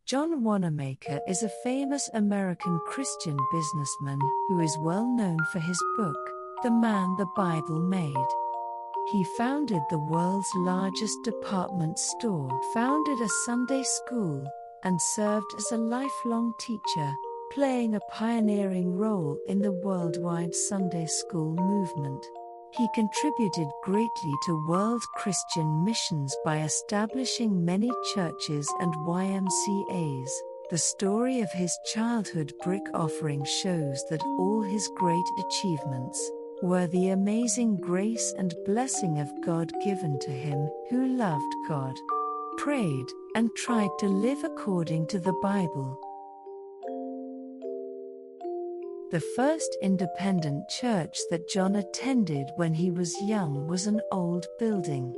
John Wanamaker is a famous American Christian businessman who is well known for his book, The Man the Bible Made. He founded the world's largest department store, founded a Sunday school, and served as a lifelong teacher, playing a pioneering role in the worldwide Sunday school movement. He contributed greatly to world Christian missions by establishing many churches and YMCAs. The story of his childhood brick offering shows that all his great achievements were the amazing grace and blessing of God given to him who loved God, prayed, and tried to live according to the Bible. The first independent church that John attended when he was young was an old building.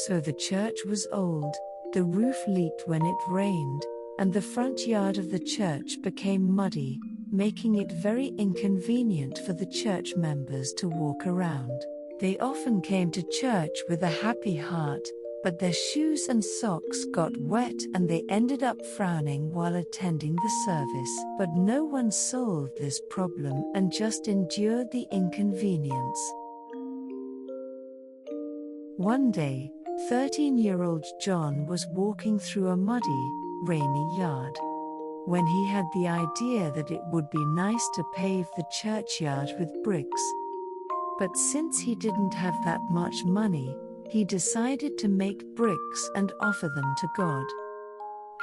So the church was old, the roof leaked when it rained, and the front yard of the church became muddy, making it very inconvenient for the church members to walk around. They often came to church with a happy heart, but their shoes and socks got wet and they ended up frowning while attending the service. But no one solved this problem and just endured the inconvenience. One day, 13-year-old John was walking through a muddy, rainy yard, when he had the idea that it would be nice to pave the churchyard with bricks. But since he didn't have that much money, he decided to make bricks and offer them to God.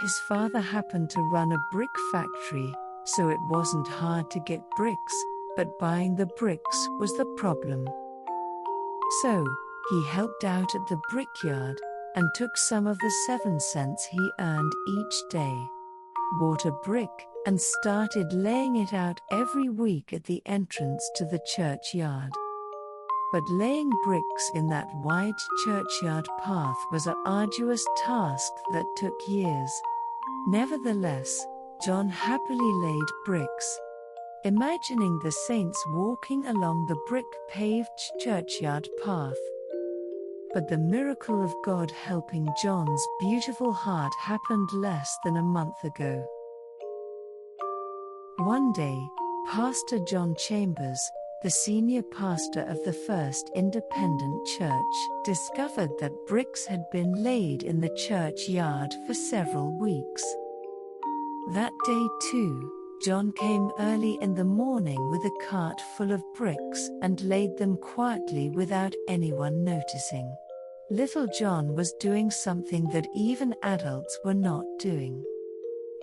His father happened to run a brick factory, so it wasn't hard to get bricks, but buying the bricks was the problem. So, he helped out at the brickyard, and took some of the 7 cents he earned each day, bought a brick, and started laying it out every week at the entrance to the churchyard. But laying bricks in that wide churchyard path was an arduous task that took years. Nevertheless, John happily laid bricks, imagining the saints walking along the brick-paved churchyard path. But the miracle of God helping John's beautiful heart happened less than a month ago. One day, Pastor John Chambers, the senior pastor of the first independent church, discovered that bricks had been laid in the churchyard for several weeks. That day too, John came early in the morning with a cart full of bricks and laid them quietly without anyone noticing. Little John was doing something that even adults were not doing.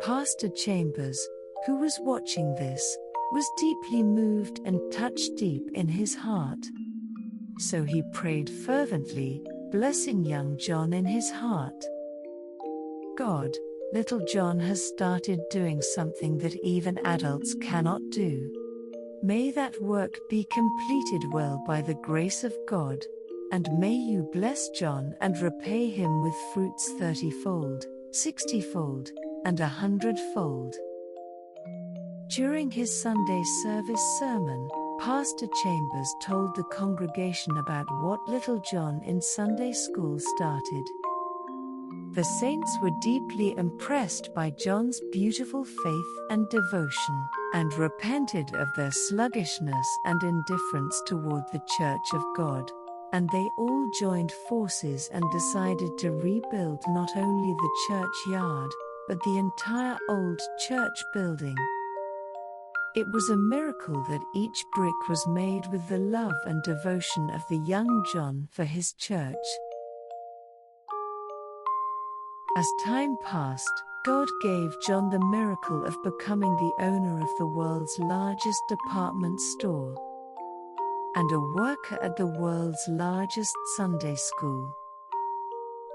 Pastor Chambers, who was watching this, was deeply moved and touched deep in his heart. So he prayed fervently, blessing young John in his heart. God, little John has started doing something that even adults cannot do. May that work be completed well by the grace of God, and may you bless John and repay him with fruits 30-fold, 60-fold, and 100-fold. During his Sunday service sermon, Pastor Chambers told the congregation about what little John in Sunday school started. The saints were deeply impressed by John's beautiful faith and devotion, and repented of their sluggishness and indifference toward the Church of God. And they all joined forces and decided to rebuild not only the churchyard, but the entire old church building. It was a miracle that each brick was made with the love and devotion of the young John for his church. As time passed, God gave John the miracle of becoming the owner of the world's largest department store, and a worker at the world's largest Sunday school.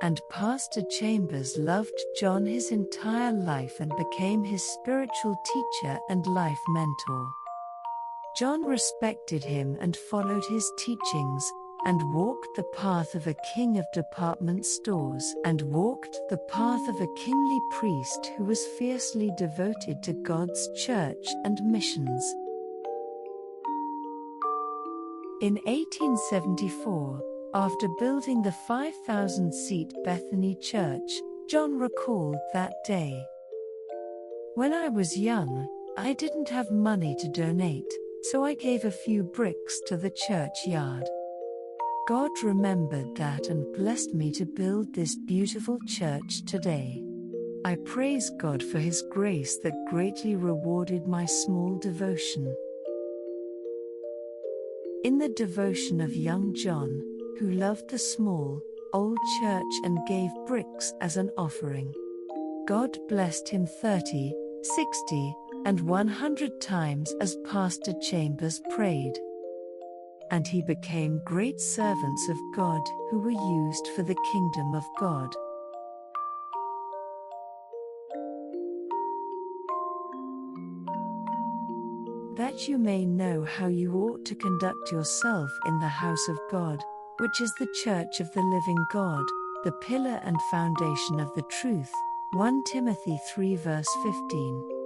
And Pastor Chambers loved John his entire life and became his spiritual teacher and life mentor. John respected him and followed his teachings, and walked the path of a king of department stores, and walked the path of a kingly priest who was fiercely devoted to God's church and missions. In 1874, after building the 5,000-seat Bethany Church, John recalled that day. When I was young, I didn't have money to donate, so I gave a few bricks to the churchyard. God remembered that and blessed me to build this beautiful church today. I praise God for His grace that greatly rewarded my small devotion. In the devotion of young John, who loved the small, old church and gave bricks as an offering, God blessed him 30, 60, and 100 times as Pastor Chambers prayed. And he became great servants of God who were used for the kingdom of God. That you may know how you ought to conduct yourself in the house of God, which is the church of the living God, the pillar and foundation of the truth. 1 Timothy 3 verse 15.